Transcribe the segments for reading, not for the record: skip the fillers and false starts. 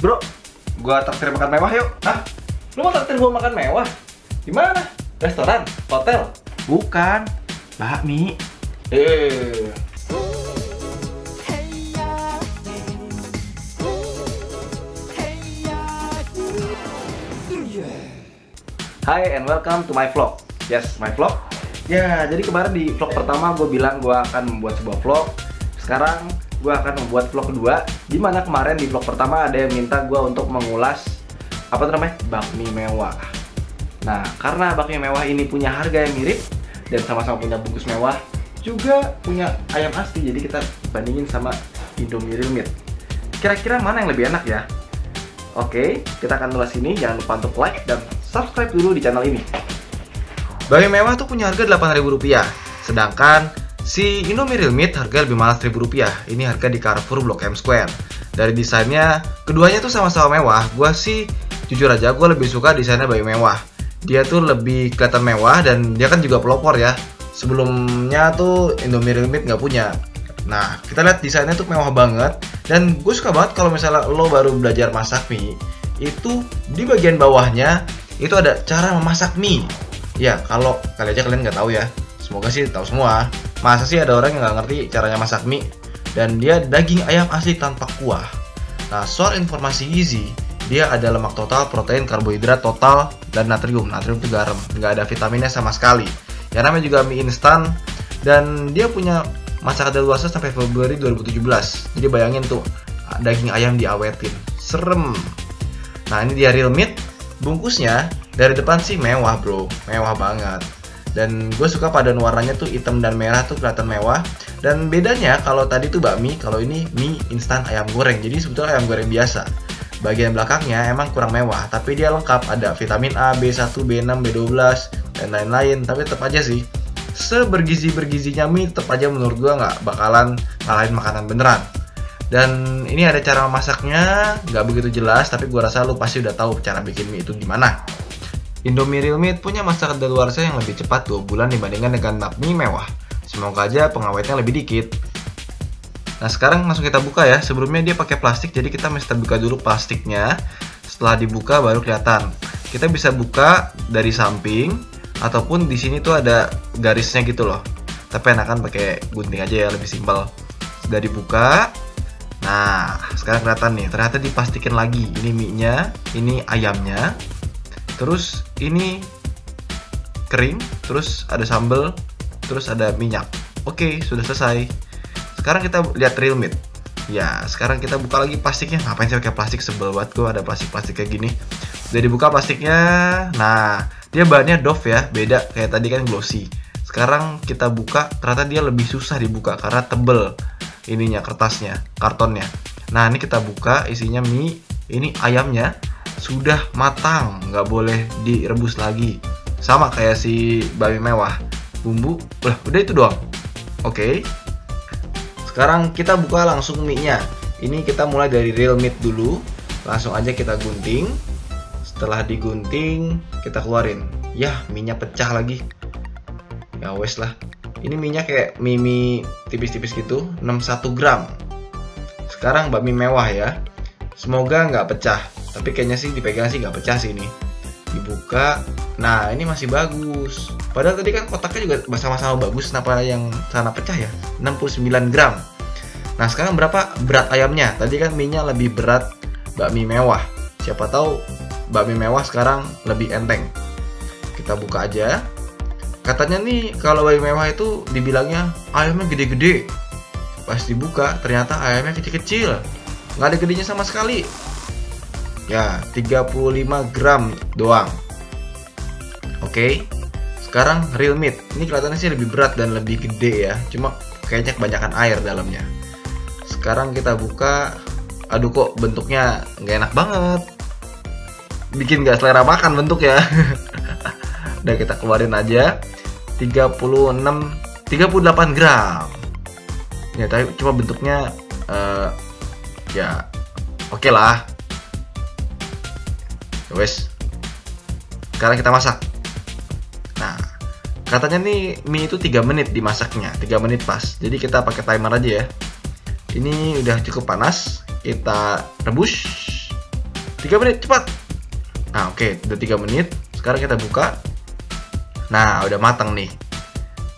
Bro, gua traktir makan mewah yuk. Hah? Lu mau traktir gua makan mewah? Di mana? Restoran? Hotel? Bukan, bakmi. Hi and welcome to my vlog. Yes, my vlog. Ya, jadi kemarin di vlog pertama gue bilang gue akan membuat sebuah vlog. Sekarang gue akan membuat vlog kedua. Dimana kemarin di vlog pertama ada yang minta gue untuk mengulas apa namanya, bakmi mewah. Nah, karena bakmi mewah ini punya harga yang mirip dan sama-sama punya bungkus mewah, juga punya ayam asli. Jadi kita bandingin sama Indomie Real Meat. Kira-kira mana yang lebih enak ya? Oke, kita akan ulas ini. Jangan lupa untuk like dan subscribe dulu di channel ini. Bakmi mewah tuh punya harga Rp8.000. Sedangkan si Indomie Real Meat harga lebih mahal Rp1.000. Ini harga di Carrefour Blok M Square. Dari desainnya, keduanya tuh sama-sama mewah. Gua sih jujur aja, gue lebih suka desainnya bakmi mewah. Dia tuh lebih kelihatan mewah dan dia kan juga pelopor ya. Sebelumnya tuh Indomie Real Meat nggak punya. Nah, kita lihat desainnya tuh mewah banget. Dan gue suka banget kalau misalnya lo baru belajar masak mie, itu di bagian bawahnya itu ada cara memasak mie. Ya, kalau kali aja kalian nggak tahu ya. Semoga sih tahu semua. Masa sih ada orang yang nggak ngerti caranya masak mie? Dan dia daging ayam asli tanpa kuah. Nah, soal informasi gizi, dia ada lemak total, protein, karbohidrat total, dan natrium. Natrium itu garam, nggak ada vitaminnya sama sekali. Ya, namanya juga mie instan. Dan dia punya masa kadaluarsa sampai Februari 2017. Jadi bayangin tuh, daging ayam diawetin. Serem. Nah, ini dia Real Meat. Bungkusnya dari depan sih mewah bro, mewah banget. Dan gue suka paduan warnanya tuh hitam dan merah tuh kelihatan mewah. Dan bedanya kalau tadi tuh bakmi, kalau ini mie instan ayam goreng. Jadi sebetulnya ayam goreng biasa. Bagian belakangnya emang kurang mewah, tapi dia lengkap, ada vitamin A, B1, B6, B12, dan lain-lain. Tapi tetap aja sih, sebergizi-bergizinya mie tetap aja menurut gue nggak bakalan ngalahin makanan beneran. Dan ini ada cara memasaknya, nggak begitu jelas, tapi gue rasa lu pasti udah tahu cara bikin mie itu gimana. Indomie Real Meat punya masa kadaluarsa yang lebih cepat 2 bulan dibandingkan dengan bakmi mewah. Semoga aja pengawetnya lebih dikit. Nah, sekarang langsung kita buka ya. Sebelumnya dia pakai plastik, jadi kita mesti buka dulu plastiknya. Setelah dibuka baru kelihatan. Kita bisa buka dari samping ataupun di sini tuh ada garisnya gitu loh. Tapi enakan pakai gunting aja ya, lebih simpel. Sudah dibuka. Nah, sekarang kelihatan nih, ternyata dipastikan lagi. Ini mie-nya, ini ayamnya. Terus ini kering, terus ada sambal, terus ada minyak. Oke, sudah selesai. Sekarang kita lihat Real Meat. Ya, sekarang kita buka lagi plastiknya. Ngapain sih pakai plastik, sebel banget gue ada plastik-plastik kayak gini. Sudah dibuka plastiknya. Nah, dia bahannya doff ya, beda kayak tadi kan glossy. Sekarang kita buka, ternyata dia lebih susah dibuka karena tebel ininya, kertasnya, kartonnya. Nah, ini kita buka, isinya mie. Ini ayamnya sudah matang, nggak boleh direbus lagi. Sama kayak si bakmi mewah. Bumbu, udah itu doang. Oke. Sekarang kita buka langsung mie-nya. Ini kita mulai dari Real Meat dulu. Langsung aja kita gunting. Setelah digunting, kita keluarin. Yah, mie-nya pecah lagi. Ya wes lah. Ini mie-nya kayak mie tipis-tipis gitu, 61 gram. Sekarang bakmi mewah ya. Semoga nggak pecah. Tapi kayaknya sih dipegang sih nggak pecah sih ini. Dibuka. Nah, ini masih bagus. Padahal tadi kan kotaknya juga sama-sama bagus. Kenapa yang sana pecah ya? 69 gram. Nah, sekarang berapa berat ayamnya? Tadi kan mie-nya lebih berat bakmi mewah. Siapa tahu bakmi mewah sekarang lebih enteng. Kita buka aja. Katanya nih kalau bakmi mewah itu dibilangnya ayamnya gede-gede. Pas dibuka ternyata ayamnya kecil-kecil. Nggak ada gedenya sama sekali. Ya, 35 gram doang. Oke. Sekarang Real Meat. Ini kelihatannya sih lebih berat dan lebih gede ya. Cuma kayaknya kebanyakan air dalamnya. Sekarang kita buka. Aduh, kok bentuknya nggak enak banget. Bikin nggak selera makan bentuk ya. Udah, kita keluarin aja. 38 gram. Ya, tapi cuma bentuknya ya oke lah. Wes. Sekarang kita masak. Nah, katanya nih mie itu 3 menit dimasaknya, 3 menit pas. Jadi kita pakai timer aja ya. Ini udah cukup panas. Kita rebus. 3 menit cepat. Nah oke, udah 3 menit. Sekarang kita buka. Nah udah matang nih.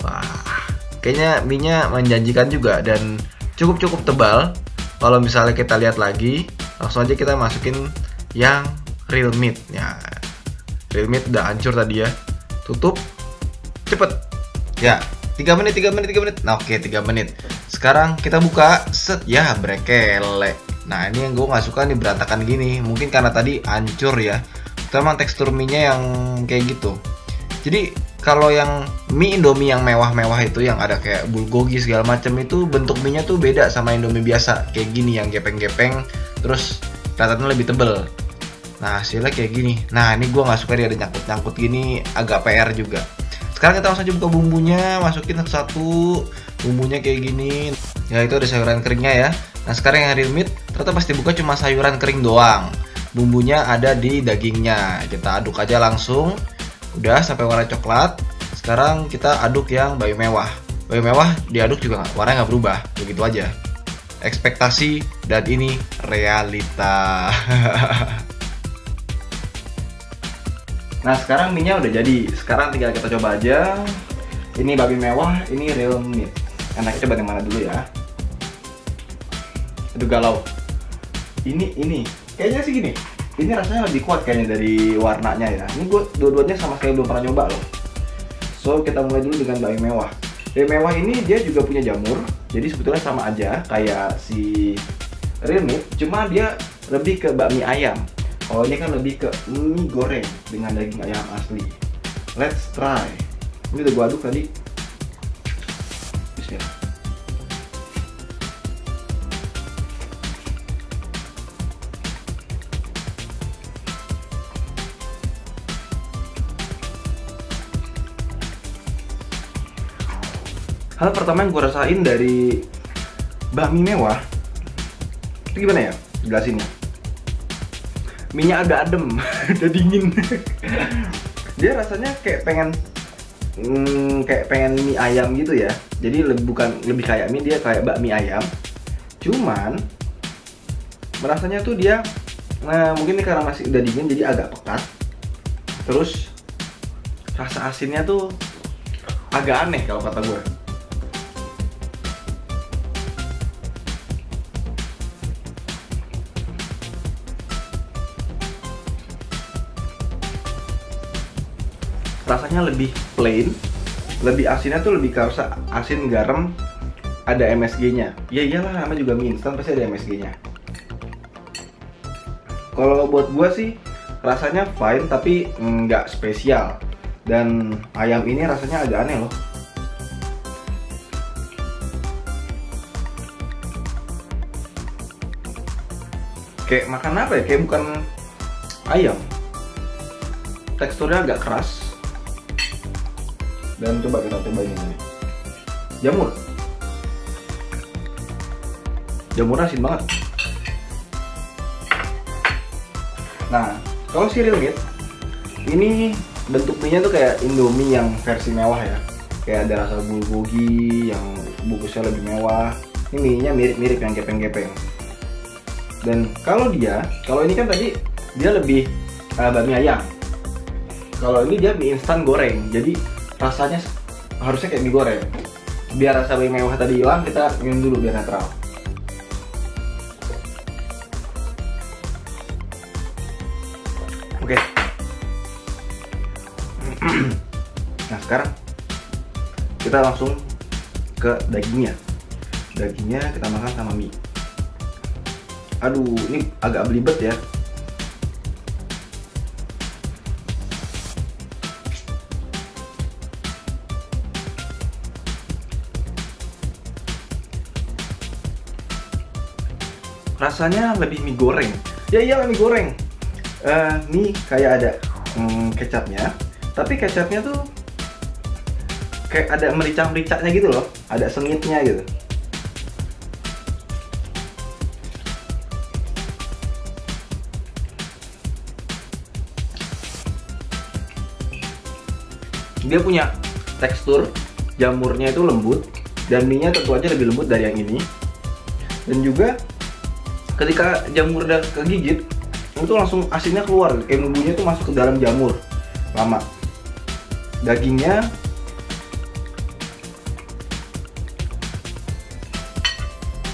Wah, kayaknya mie-nya menjanjikan juga dan cukup tebal. Kalau misalnya kita lihat lagi, langsung aja kita masukin yang real meat. Ya, real meat udah hancur tadi ya. Tutup, cepet. Ya, 3 menit. Nah oke, 3 menit. Sekarang kita buka, set, ya brekele. Nah ini yang gue nggak suka nih, berantakan gini. Mungkin karena tadi hancur ya. Itu emang tekstur mie-nya yang kayak gitu. Jadi kalau yang mie Indomie yang mewah-mewah itu, yang ada kayak bulgogi segala macam, itu bentuk mie-nya tuh beda sama Indomie biasa. Kayak gini, yang gepeng-gepeng, terus kelihatannya lebih tebel. Nah hasilnya kayak gini. Nah ini gue nggak suka dia ada nyangkut-nyangkut gini, agak PR juga. Sekarang kita langsung aja buka bumbunya, masukin satu-satu. Bumbunya kayak gini. Ya itu ada sayuran keringnya ya. Nah sekarang yang real meat, ternyata pas dibuka cuma sayuran kering doang. Bumbunya ada di dagingnya. Kita aduk aja langsung. Udah sampai warna coklat. Sekarang kita aduk yang bayu mewah. Bayu mewah diaduk juga warnanya nggak berubah, begitu aja. Ekspektasi dan ini realita. Nah sekarang mie-nya udah jadi. Sekarang tinggal kita coba aja. Ini babi mewah, ini real meat. Enaknya coba yang mana dulu ya. Aduh galau. Ini kayaknya sih gini. Ini rasanya lebih kuat kayaknya dari warnanya ya. Ini gue dua-duanya sama sekali belum pernah nyoba loh. So kita mulai dulu dengan babi mewah. Babi mewah ini dia juga punya jamur. Jadi sebetulnya sama aja kayak si real meat, cuma dia lebih ke bakmi ayam. Kalau ini kan lebih ke mie goreng dengan daging ayam asli. Let's try. Ini udah gue aduk tadi. Bismillah. Hal pertama yang gue rasain dari bakmi mewah itu gimana ya? Jelasinnya. Mie-nya agak adem, udah dingin. Dia rasanya kayak pengen mie ayam gitu ya. Jadi bukan lebih kayak mie, dia kayak bakmi ayam. Cuman rasanya tuh dia, nah mungkin ini karena masih udah dingin jadi agak pekat. Terus rasa asinnya tuh agak aneh kalau kata gue. Rasanya lebih plain, lebih asinnya tuh lebih kerasa asin garam, ada MSG-nya. Ya iyalah, namanya juga mie instan pasti ada MSG-nya. Kalau buat gua sih rasanya fine tapi nggak spesial. Dan ayam ini rasanya agak aneh loh. Kayak makan apa ya? Kayak bukan ayam. Teksturnya agak keras. Dan coba kita cobain ini. Jamur asin banget. Nah, kalau si real meat ini bentuk mie-nya tuh kayak Indomie yang versi mewah ya. Kayak ada rasa bulgogi yang bungkusnya lebih mewah. Ini mie-nya mirip-mirip yang gepeng-gepeng. Dan kalau ini kan tadi dia lebih bakmi ayam. Kalau ini dia mie instan goreng. Jadi rasanya harusnya kayak mie goreng. Biar rasa mie mewah tadi hilang, kita minum dulu biar netral. Oke. Nah sekarang kita langsung ke dagingnya. Dagingnya kita makan sama mie. Aduh, ini agak belibet ya. Rasanya lebih mie goreng. Ya iyalah mie goreng. Mie kayak ada kecapnya, tapi kecapnya tuh kayak ada merica-mericanya gitu loh, ada sengitnya gitu. Dia punya tekstur jamurnya itu lembut dan mie-nya tentu aja lebih lembut dari yang ini. Dan juga ketika jamur udah kegigit, itu langsung asinnya keluar, kayak bumbunya tuh masuk ke dalam jamur lama. Dagingnya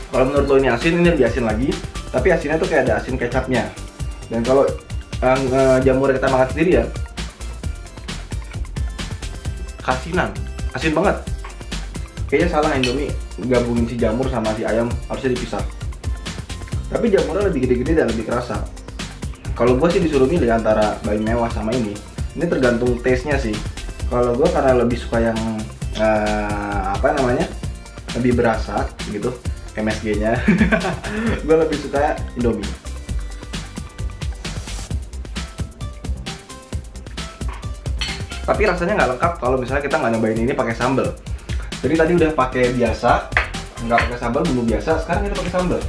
kalau menurut lo ini asin, ini lebih asin lagi, tapi asinnya tuh kayak ada asin kecapnya. Dan kalau jamur yang kita makan sendiri ya, kasinan, asin banget. Kayaknya salah Indomie gabungin si jamur sama si ayam, harusnya dipisah. Tapi jamurnya lebih gede-gede dan lebih kerasa. Kalau gue sih disuruh milih antara Bakmi Mewah sama ini tergantung taste-nya sih. Kalau gue karena lebih suka yang lebih berasa gitu, MSG-nya. Gue lebih suka Indomie. Tapi rasanya nggak lengkap kalau misalnya kita nggak nyobain ini pakai sambal. Jadi tadi udah pakai biasa, nggak pakai sambal, bumbu biasa. Sekarang kita pakai sambal.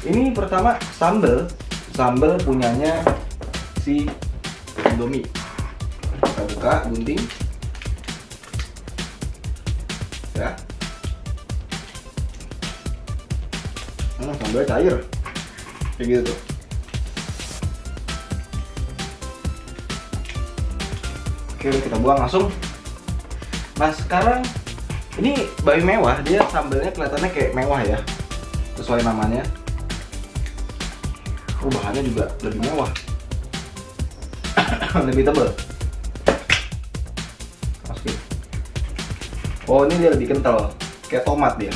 Ini pertama sambal punyanya si Indomie. Kita buka gunting. Ya. Sambalnya cair. Kayak gitu tuh. Oke, kita buang langsung. Nah, sekarang ini Bakmi Mewah, dia sambalnya kelihatannya kayak mewah ya, sesuai namanya. Bahannya juga lebih mewah. Lebih tebal. Masukin. Oh, ini dia lebih kental, kayak tomat dia.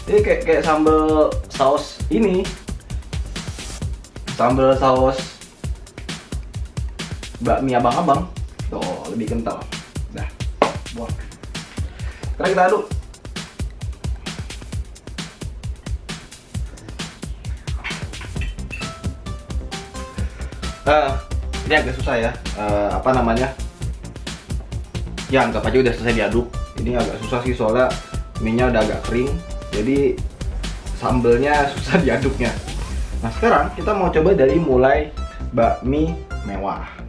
Ini kayak sambal saus ini, sambal saus bakmi abang-abang. Tuh, lebih kental. Dah, buang. Sekarang kita aduk. Ini agak susah ya. Ya anggap aja udah selesai diaduk. Ini agak susah sih soalnya minyak udah agak kering. Jadi sambelnya susah diaduknya. Nah, sekarang kita mau coba dari mulai Bakmi Mewah.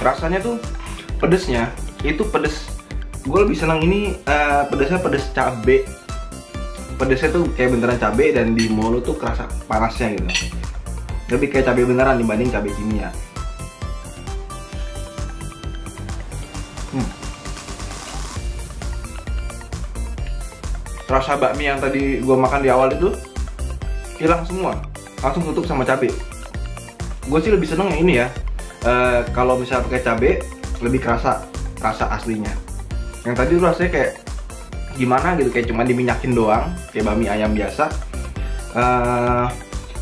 Rasanya tuh pedesnya itu pedes. Gue lebih senang ini pedesnya pedes cabe. Pedesnya tuh kayak beneran cabe dan di mulut tuh kerasa panasnya gitu. Lebih kayak cabe beneran dibanding cabe kimia. Rasa bakmi yang tadi gue makan di awal itu hilang semua, langsung tutup sama cabe. Gue sih lebih seneng yang ini ya. Kalau misalnya pakai cabe lebih kerasa rasa aslinya. Yang tadi tuh rasanya kayak gimana gitu, kayak cuma diminyakin doang, kayak bakmi ayam biasa.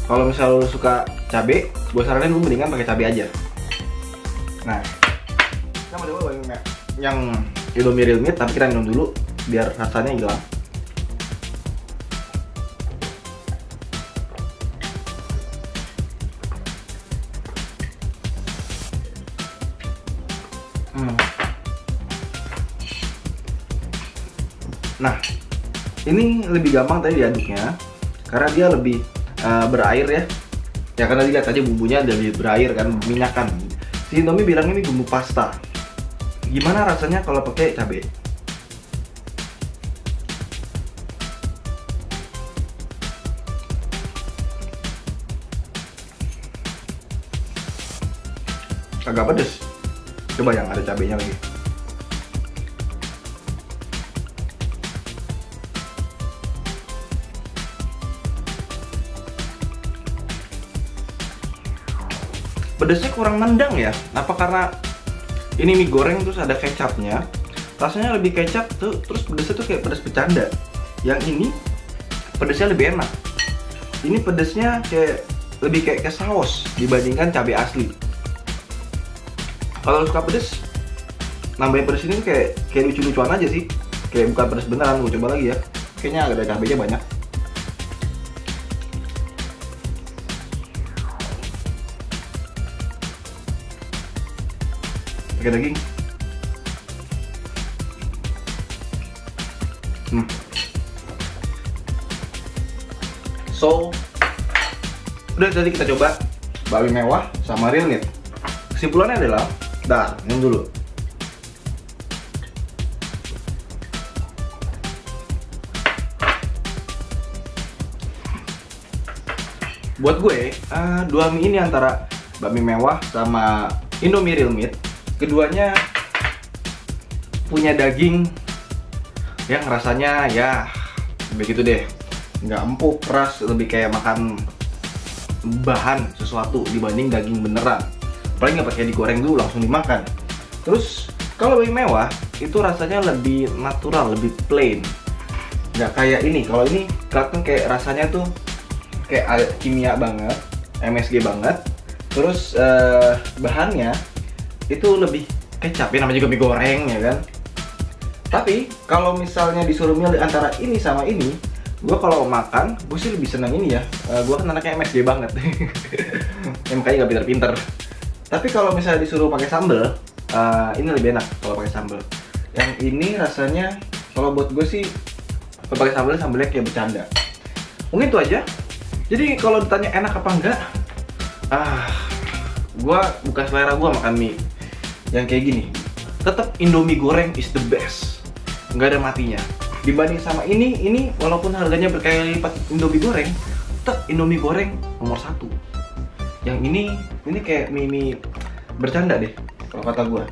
Kalau misalnya lu suka cabe, gue saranin lu mendingan pakai cabe aja. Nah, kita mau coba bakmi yang Indomie Real Meat, tapi kita minum dulu biar rasanya hilang. Nah, ini lebih gampang tadi diaduknya karena dia lebih berair ya. Ya karena lihat aja bumbunya lebih berair kan, minyakan. Si Indomie bilang ini bumbu pasta. Gimana rasanya kalau pakai cabai? Agak pedes. Coba yang ada cabenya lagi. Pedesnya kurang nendang ya. Apa karena ini mie goreng terus ada kecapnya? Rasanya lebih kecap tuh, terus pedesnya tuh kayak pedes bercanda. Yang ini pedesnya lebih enak. Ini pedesnya kayak lebih kayak ke saus dibandingkan cabai asli. Kalau suka pedes, nambahin pedes ini kayak lucu-lucuan aja sih. Kayak bukan pedes beneran. Gue coba lagi ya. Kayaknya ada cabainya banyak. Pakai daging. So, udah tadi kita coba bakmi mewah sama real meat. Kesimpulannya adalah, minum dulu. Buat gue, dua mie ini antara bakmi mewah sama Indomie Real Meat, keduanya punya daging yang rasanya ya begitu deh, nggak empuk, keras, lebih kayak makan bahan sesuatu dibanding daging beneran. Apalagi nggak pakai digoreng dulu, langsung dimakan. Terus kalau bakmi mewah itu rasanya lebih natural, lebih plain, nggak kayak ini. Kalau ini kelihatan kayak rasanya tuh kayak kimia banget, MSG banget. Terus bahannya itu lebih kecap, ya namanya juga mie goreng ya kan. Tapi kalau misalnya disuruh milih antara ini sama ini, gue kalau makan, gue sih lebih seneng ini ya. Gue kan anaknya MSG banget, ya, makanya gak pinter-pinter. Tapi kalau misalnya disuruh pakai sambel, ini lebih enak kalau pakai sambel. Yang ini rasanya, kalau buat gue sih, kalau pakai sambel, sambelnya kayak bercanda. Mungkin itu aja. Jadi kalau ditanya enak apa enggak, gue bukan selera gue makan mie yang kayak gini. Tetap Indomie goreng is the best, nggak ada matinya. Dibanding sama ini walaupun harganya berkali lipat Indomie goreng, tetap Indomie goreng nomor 1. Yang ini kayak mie bercanda deh kalau kata gue.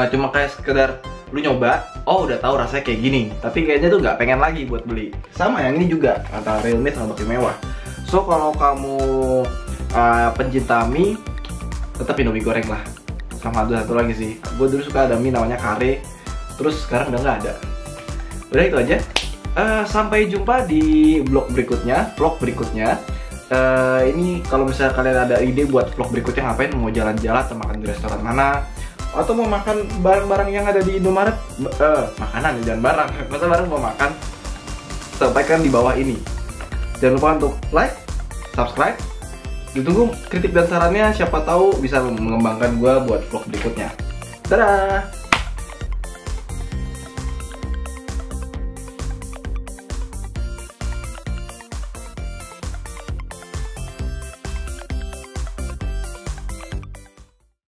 Cuma kayak sekedar lu nyoba, oh udah tahu rasanya kayak gini, tapi kayaknya tuh nggak pengen lagi buat beli. Sama yang ini juga antara real meat sama bakmi mewah. So kalau kamu pencinta mie, tetap Indomie goreng lah. Sama ada satu lagi sih, gue dulu suka ada mie namanya kare, terus sekarang udah nggak ada. Udah itu aja. Sampai jumpa di vlog berikutnya. Ini kalau misalnya kalian ada ide buat vlog berikutnya ngapain, mau jalan-jalan atau makan di restoran mana, atau mau makan barang-barang yang ada di Indomaret, makanan dan barang, masa barang mau makan, sampaikan di bawah ini. Jangan lupa untuk like, subscribe. Ditunggu kritik dan sarannya, siapa tahu bisa mengembangkan gue buat vlog berikutnya. Dadah!